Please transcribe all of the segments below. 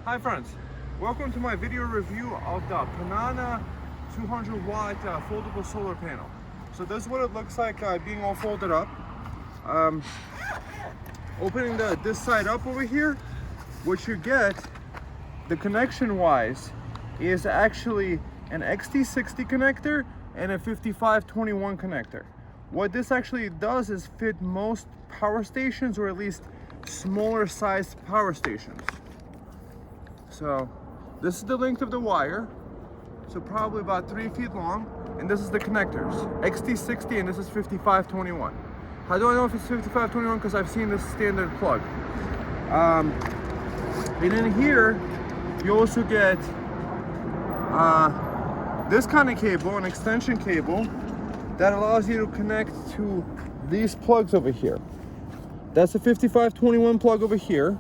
Hi friends, welcome to my video review of the Panana 200 watt foldable solar panel. So this is what it looks like being all folded up. Opening this side up over here, what you get, the connection wise, is actually an XT60 connector and a 5521 connector. What this actually does is fit most power stations, or at least smaller sized power stations. So this is the length of the wire, so probably about 3 feet long, and this is the connectors, XT60 and this is 5521. How do I know if it's 5521? Because I've seen this standard plug. And in here you also get this kind of cable, an extension cable that allows you to connect to these plugs over here. That's a 5521 plug over here,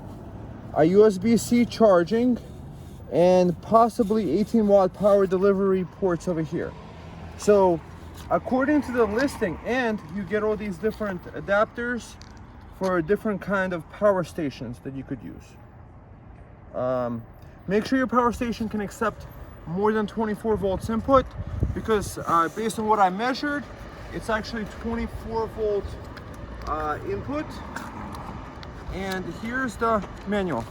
a USB-C charging, and possibly 18 watt power delivery ports over here. So according to the listing, and you get all these different adapters for different kind of power stations that you could use. Make sure your power station can accept more than 24 volts input, because based on what I measured, it's actually 24 volt input. And here's the manual.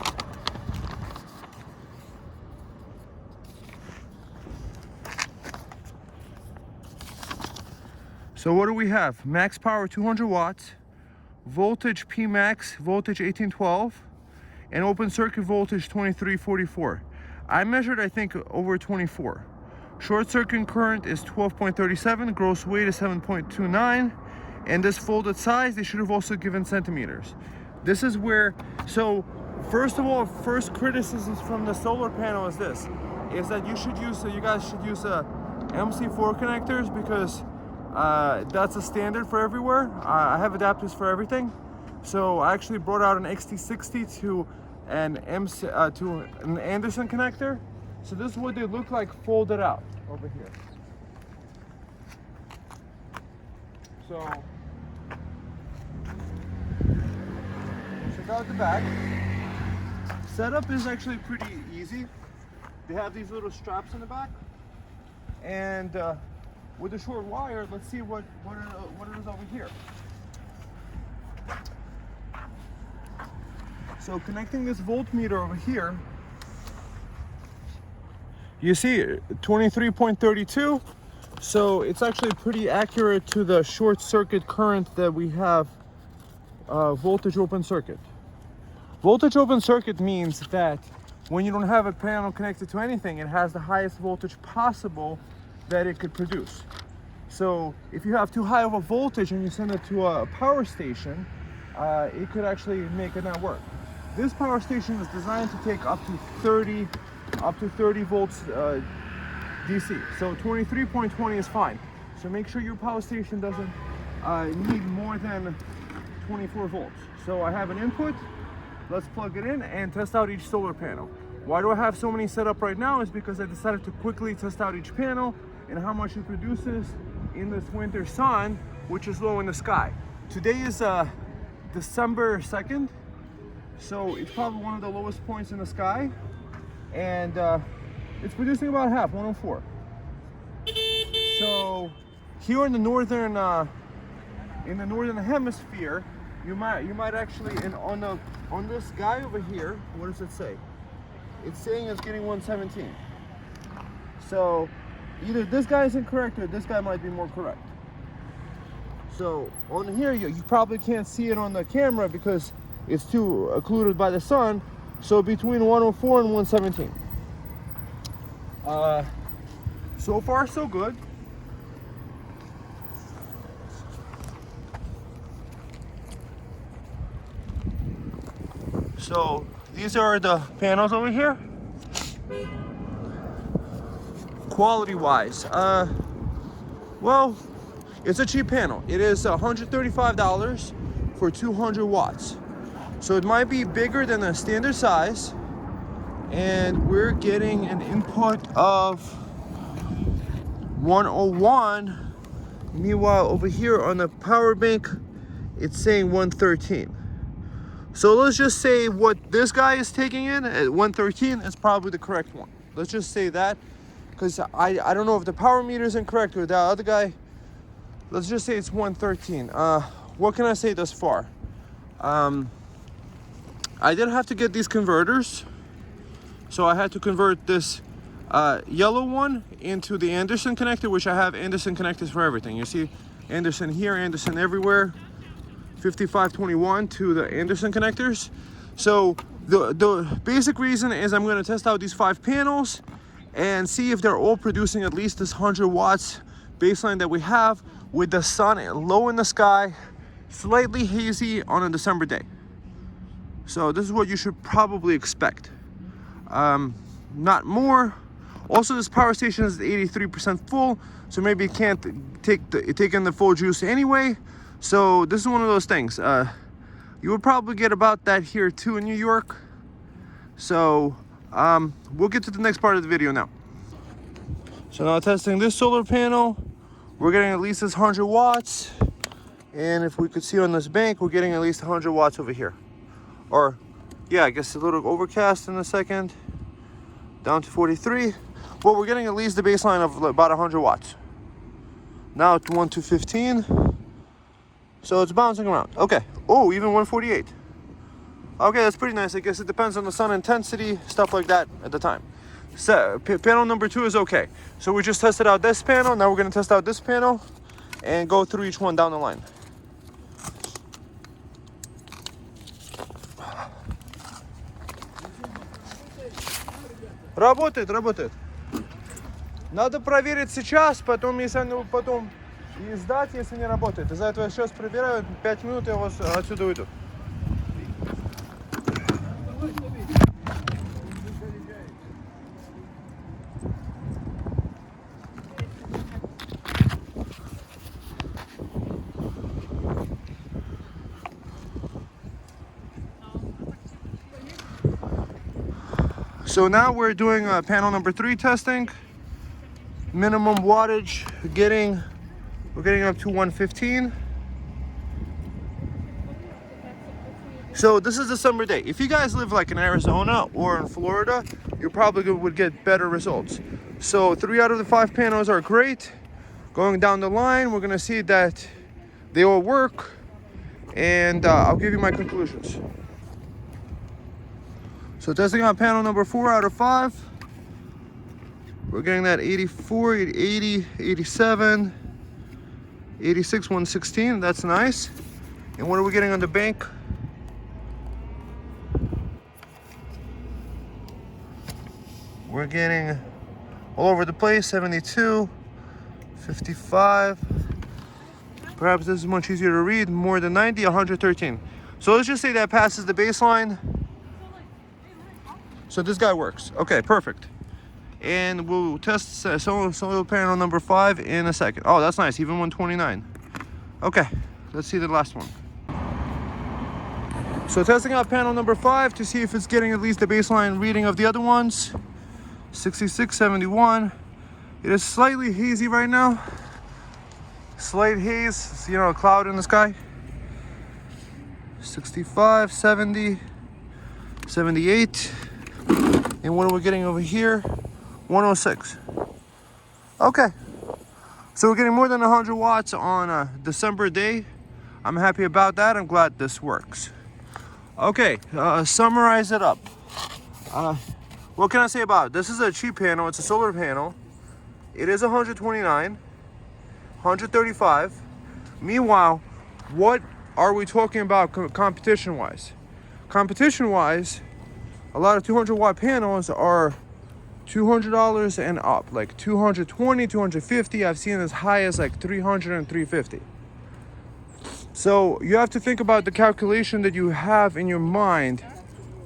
So what do we have? Max power 200 watts, voltage P max, voltage 1812, and open circuit voltage 2344. I measured, I think, over 24. Short circuit current is 12.37, gross weight is 7.29, and this folded size, they should have also given centimeters. This is where, so first of all, first criticisms from the solar panel is this, is that you guys should use MC4 connectors, because that's a standard for everywhere. I have adapters for everything. So I actually brought out an XT60 to an Anderson connector. So this is what they look like folded out over here. So check out the back. Setup is actually pretty easy. They have these little straps in the back, and with the short wire, let's see what it is over here. So connecting this voltmeter over here, you see 23.32. So it's actually pretty accurate to the short circuit current that we have. Voltage open circuit. Voltage open circuit means that when you don't have a panel connected to anything, it has the highest voltage possible that it could produce. So if you have too high of a voltage and you send it to a power station, it could actually make it not work. This power station is designed to take up to 30 volts DC. So 23.20 is fine. So make sure your power station doesn't need more than 24 volts. So I have an input. Let's plug it in and test out each solar panel. Why do I have so many set up right now? Is because I decided to quickly test out each panel and how much it produces in this winter sun, which is low in the sky. Today is December 2nd, so it's probably one of the lowest points in the sky, and it's producing about half, 104. So here in the northern hemisphere, you might actually, on this guy over here, what does it say? It's saying it's getting 117. So either this guy is incorrect or this guy might be more correct. So on here, you probably can't see it on the camera because it's too occluded by the sun. So between 104 and 117. So far so good. So these are the panels over here. Quality wise, well, it's a cheap panel. It is $135 for 200 watts. So it might be bigger than the standard size, and we're getting an input of 101. Meanwhile, over here on the power bank, it's saying 113. So let's just say what this guy is taking in at 113 is probably the correct one. Let's just say that, because I don't know if the power meter is incorrect or that other guy. Let's just say it's 113. What can I say thus far? I did have to get these converters. So I had to convert this yellow one into the Anderson connector, which I have Anderson connectors for everything. You see Anderson here, Anderson everywhere. 5521 to the Anderson connectors. So the basic reason is I'm going to test out these 5 panels and see if they're all producing at least this 100 watts baseline that we have, with the sun low in the sky, slightly hazy on a December day. So this is what you should probably expect, not more. Also, this power station is 83% full, so maybe it can't take in the full juice anyway. So this is one of those things. You would probably get about that here too in New York. So we'll get to the next part of the video now. So now testing this solar panel, we're getting at least this 100 watts. And if we could see on this bank, we're getting at least 100 watts over here. Or yeah, I guess a little overcast in a second. Down to 43. Well, we're getting at least the baseline of about 100 watts. Now it's 1 to 15. So it's bouncing around. Okay. Oh, even 148. Okay, that's pretty nice. I guess it depends on the sun intensity, stuff like that at the time. So panel number 2 is okay. So we just tested out this panel. Now we're going to test out this panel and go through each one down the line. Работает. Надо проверить сейчас, потом и сдать, если не работает. Из-за этого я сейчас проверяю, 5 минут я вас отсюда уйду. So now we're doing panel number 3 testing. Minimum wattage we're getting up to 115. So this is a summer day. If you guys live like in Arizona or in Florida, you probably would get better results. So 3 out of the 5 panels are great. Going down the line, we're gonna see that they all work, and I'll give you my conclusions. So testing on panel number 4 out of 5. We're getting that 84, 80, 87, 86, 116. That's nice. And what are we getting on the bank? We're getting all over the place. 72, 55. Perhaps this is much easier to read. More than 90, 113. So let's just say that passes the baseline. So this guy works. Okay, perfect. And we'll test solar panel number 5 in a second. Oh, that's nice, even 129. Okay, let's see the last one. So testing out panel number 5 to see if it's getting at least the baseline reading of the other ones. 66, 71. It is slightly hazy right now. Slight haze, you know, a cloud in the sky. 65, 70, 78. And what are we getting over here? 106. Okay. So we're getting more than 100 watts on a December day. I'm happy about that. I'm glad this works. Okay, summarize it up. What can I say about it? This is a cheap panel. It's a solar panel. It is 129, 135. Meanwhile, what are we talking about competition-wise? Competition-wise, a lot of 200 watt panels are $200 and up, like 220, 250. I've seen as high as like 300 and 350. So you have to think about the calculation that you have in your mind.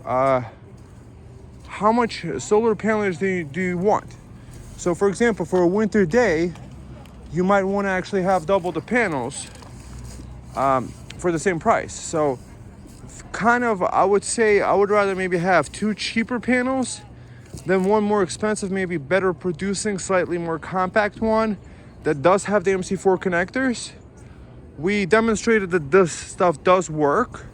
How much solar panels do you want? So for example, for a winter day, you might want to actually have double the panels for the same price. So kind of, I would say I would rather maybe have 2 cheaper panels than one more expensive, maybe better producing, slightly more compact one that does have the MC4 connectors. We demonstrated that this stuff does work,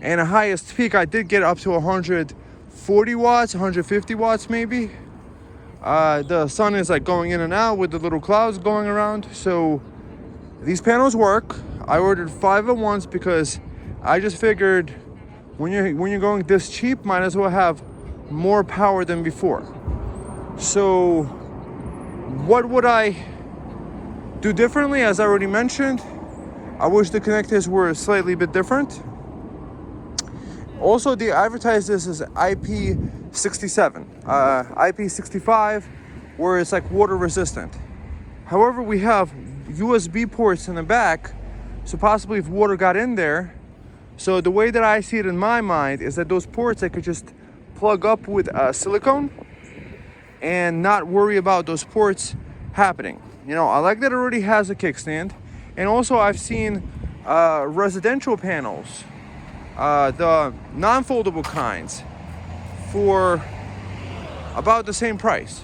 And the highest peak I did get up to 140 watts, 150 watts maybe. The sun is like going in and out with the little clouds going around. So these panels work. I ordered 5 at once because I just figured when you're going this cheap, might as well have more power than before. So what would I do differently? As I already mentioned, I wish the connectors were slightly bit different. Also, they advertise this as IP67, IP65, where it's like water resistant. However, we have USB ports in the back, so possibly if water got in there. So the way that I see it in my mind is that those ports I could just plug up with silicone and not worry about those ports happening. You know, I like that it already has a kickstand. And also I've seen residential panels, the non-foldable kinds, for about the same price.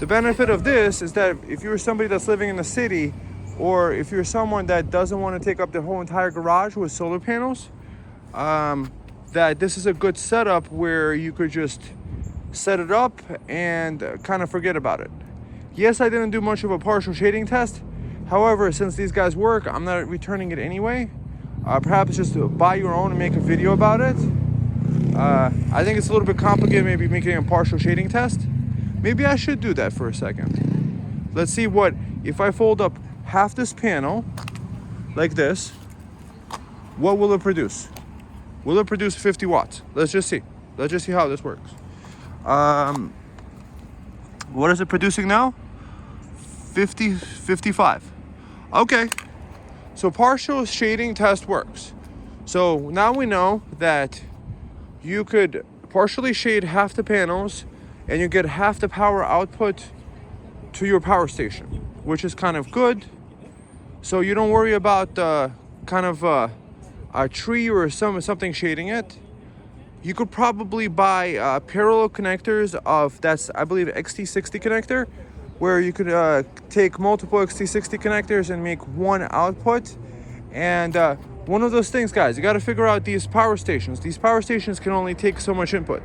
The benefit of this is that if you're somebody that's living in the city, or if you're someone that doesn't want to take up the whole entire garage with solar panels, that this is a good setup where you could just set it up and kind of forget about it. Yes, I didn't do much of a partial shading test. However, since these guys work, I'm not returning it anyway. Perhaps just to buy your own and make a video about it. I think it's a little bit complicated, maybe making a partial shading test. Maybe I should do that for a second. Let's see what, if I fold up half this panel like this, what will it produce? Will it produce 50 watts? Let's just see. Let's just see how this works. What is it producing now? 55. Okay, so partial shading test works. So now we know that you could partially shade half the panels and you get half the power output to your power station, which is kind of good. So you don't worry about kind of a tree or something shading it. You could probably buy parallel connectors of, that's I believe XT60 connector, where you could take multiple XT60 connectors and make one output. And one of those things, guys, you got to figure out these power stations. These power stations can only take so much input.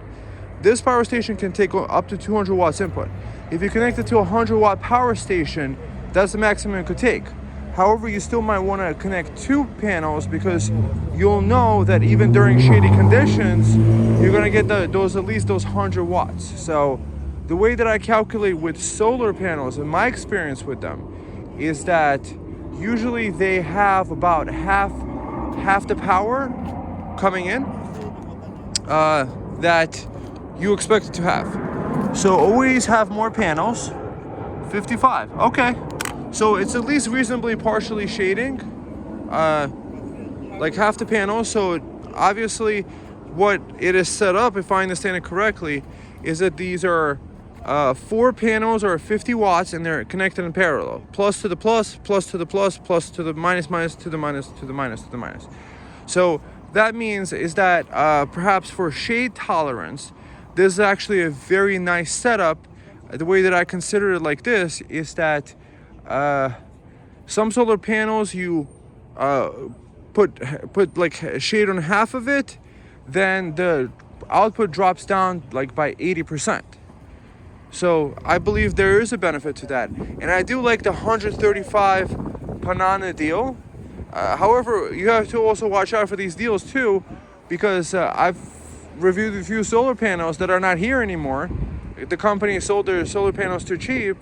This power station can take up to 200 watts input. If you connect it to a 100-watt power station, that's the maximum it could take. However, you still might want to connect 2 panels because you'll know that even during shady conditions, you're going to get those at least those 100 watts. So the way that I calculate with solar panels, in my experience with them, is that usually they have about half the power coming in that you expect it to have. So always have more panels. 55. Okay. So it's at least reasonably partially shading, like half the panel. So obviously what it is set up, if I understand it correctly, is that these are 4 panels or 50 watts and they're connected in parallel. Plus to the plus, plus to the plus, plus to the minus, minus to the minus, to the minus, to the minus. So that means is that perhaps for shade tolerance, this is actually a very nice setup. The way that I consider it like this is that some solar panels you put like shade on half of it, then the output drops down like by 80%. So I believe there is a benefit to that, and I do like the 135 Panana deal. However, you have to also watch out for these deals too, because I've reviewed a few solar panels that are not here anymore. The company sold their solar panels too cheap,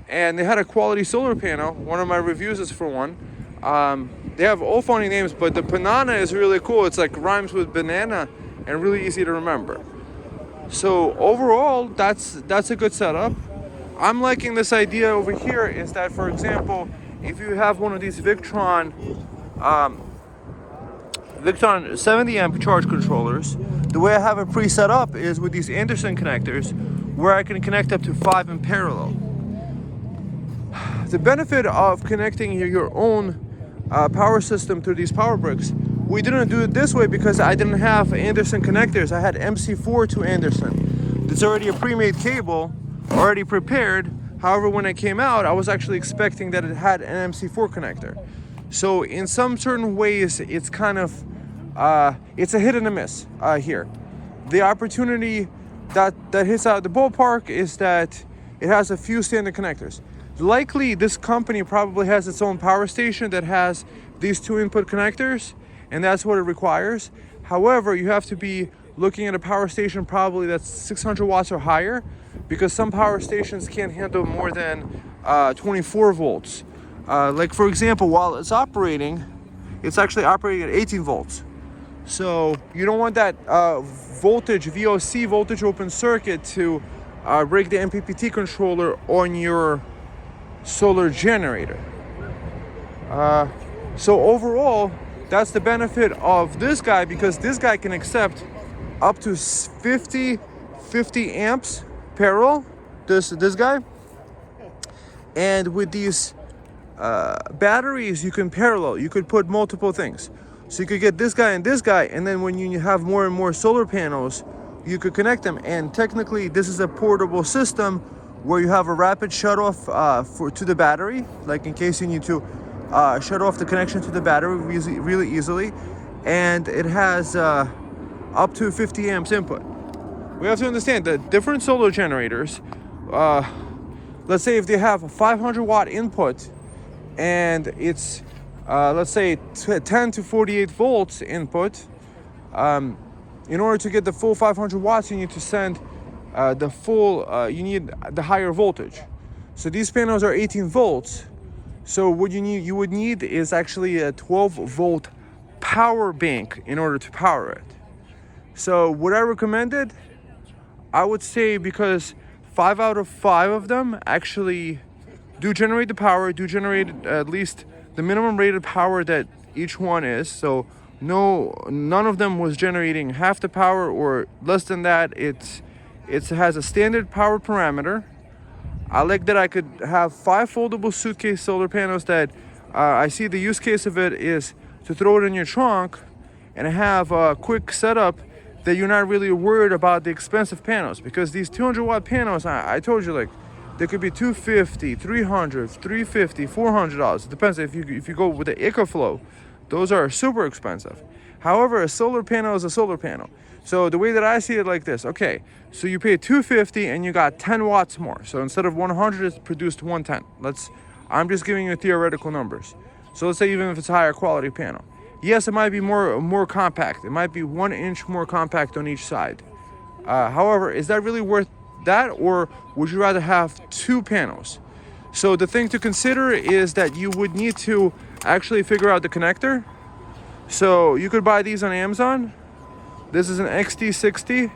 and they had a quality solar panel. One of my reviews is for one. They have all funny names, but the Panana is really cool. It's like rhymes with banana and really easy to remember. So overall, that's a good setup. I'm liking this idea over here is that, for example, if you have one of these Victron 70 amp charge controllers, the way I have it pre-set up is with these Anderson connectors, where I can connect up to 5 in parallel. The benefit of connecting your own power system through these power bricks, we didn't do it this way because I didn't have Anderson connectors. I had MC4 to Anderson. It's already a pre-made cable, already prepared. However, when it came out, I was actually expecting that it had an MC4 connector. So in some certain ways, it's kind of it's a hit and a miss here. The opportunity that hits out the ballpark is that it has a few standard connectors. Likely this company probably has its own power station that has these 2 input connectors, and that's what it requires. However, you have to be looking at a power station probably that's 600 watts or higher, because some power stations can't handle more than 24 volts. Like for example, while it's operating, it's actually operating at 18 volts. So you don't want that voltage, VOC, voltage open circuit, to break the MPPT controller on your solar generator. So overall, that's the benefit of this guy, because this guy can accept up to 50 amps parallel, this guy. And with these batteries, you can parallel, you could put multiple things. So you could get this guy, and then when you have more and more solar panels, you could connect them. And technically, this is a portable system where you have a rapid shutoff to the battery, like in case you need to shut off the connection to the battery really easily. And it has up to 50 amps input. We have to understand that different solar generators, let's say if they have a 500 watt input and it's let's say 10 to 48 volts input, in order to get the full 500 watts, you need to send the full, you need the higher voltage. So these panels are 18 volts. So what you would need is actually a 12 volt power bank in order to power it. So what I recommended, I would say, because 5 out of 5 of them actually do generate the power, do generate at least the minimum rated power that each one is. So none of them was generating half the power or less than that. It has a standard power parameter. I like that I could have 5 foldable suitcase solar panels that I see the use case of it is to throw it in your trunk and have a quick setup that you're not really worried about the expensive panels, because these 200 watt panels, I told you, like, they could be $250, $300, $350, $400. It depends if you go with the EcoFlow. Those are super expensive. However, a solar panel is a solar panel. So the way that I see it like this, okay, so you pay $250 and you got 10 watts more. So instead of 100, it's produced 110. I'm just giving you theoretical numbers. So let's say even if it's a higher quality panel. Yes, it might be more compact. It might be 1 inch more compact on each side. However, is that really worth that, or would you rather have 2 panels? So the thing to consider is that you would need to actually figure out the connector. So you could buy these on Amazon. This is an XT60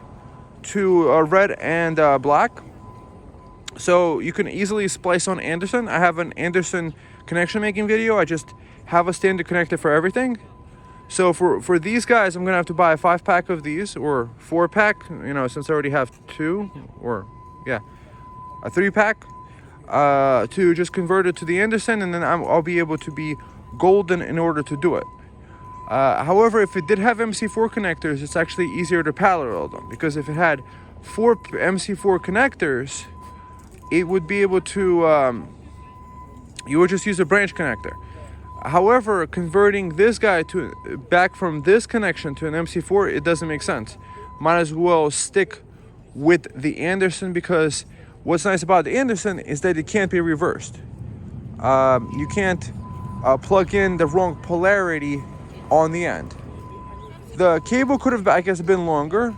to red and black. So you can easily splice on Anderson. I have an Anderson connection making video. I just have a standard connector for everything. So for these guys, I'm gonna have to buy a 5-pack of these, or 4-pack, since I already have 2, or yeah, a 3-pack, to just convert it to the Anderson, and then I'll be able to be golden in order to do it. However, if it did have MC4 connectors, it's actually easier to parallel them, because if it had 4 MC4 connectors, it would be able to, you would just use a branch connector. However, converting this guy back from this connection to an MC4, it doesn't make sense. Might as well stick with the Anderson, because what's nice about the Anderson is that it can't be reversed. You can't plug in the wrong polarity on the end. The cable could have, I guess, been longer.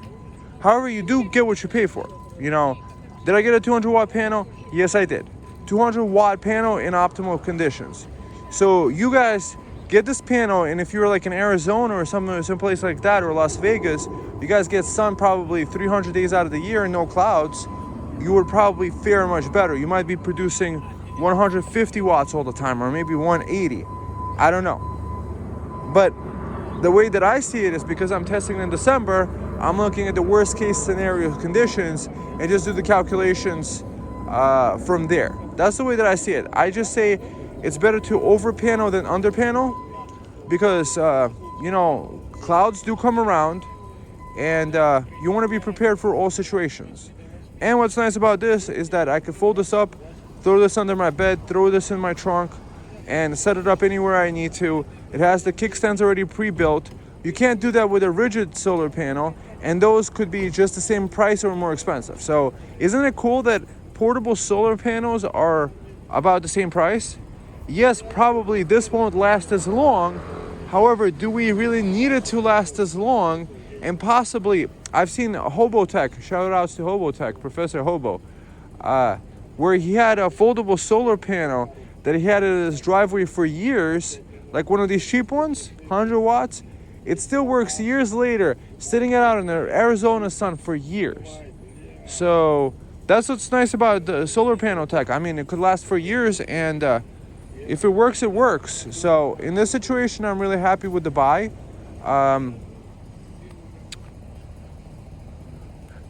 However, you do get what you pay for. Did I get a 200 watt panel? Yes, I did. 200 watt panel in optimal conditions. So you guys get this panel, and if you're like in Arizona or someplace like that, or Las Vegas, you guys get sun probably 300 days out of the year and no clouds, you would probably fare much better. You might be producing 150 watts all the time, or maybe 180. I don't know. But the way that I see it is, because I'm testing in December, I'm looking at the worst case scenario conditions and just do the calculations from there. That's the way that I see it. I just say it's better to over panel than under panel, because clouds do come around, and you want to be prepared for all situations. And what's nice about this is that I can fold this up, throw this under my bed, throw this in my trunk, and set it up anywhere I need to. It has the kickstands already pre-built. You can't do that with a rigid solar panel, and those could be just the same price or more expensive. So isn't it cool that portable solar panels are about the same price? Yes, probably this won't last as long. However, do we really need it to last as long? And possibly, I've seen Hobotech, shout outs to Hobotech, Professor Hobo, where he had a foldable solar panel that he had in his driveway for years, like one of these cheap ones, 100 watts. It still works years later, sitting it out in the Arizona sun for years. So that's what's nice about the solar panel tech. I mean, it could last for years, and if it works, it works. So in this situation, I'm really happy with the buy.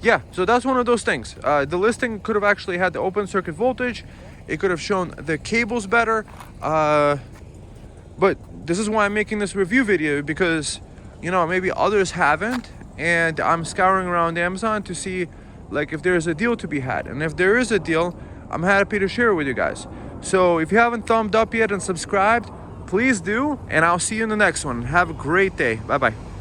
Yeah, so that's one of those things. The listing could have actually had the open circuit voltage. It could have shown the cables better. But this is why I'm making this review video, because, you know, maybe others haven't. And I'm scouring around Amazon to see, like, if there's a deal to be had. And if there is a deal, I'm happy to share it with you guys. So if you haven't thumbed up yet and subscribed, please do. And I'll see you in the next one. Have a great day. Bye-bye.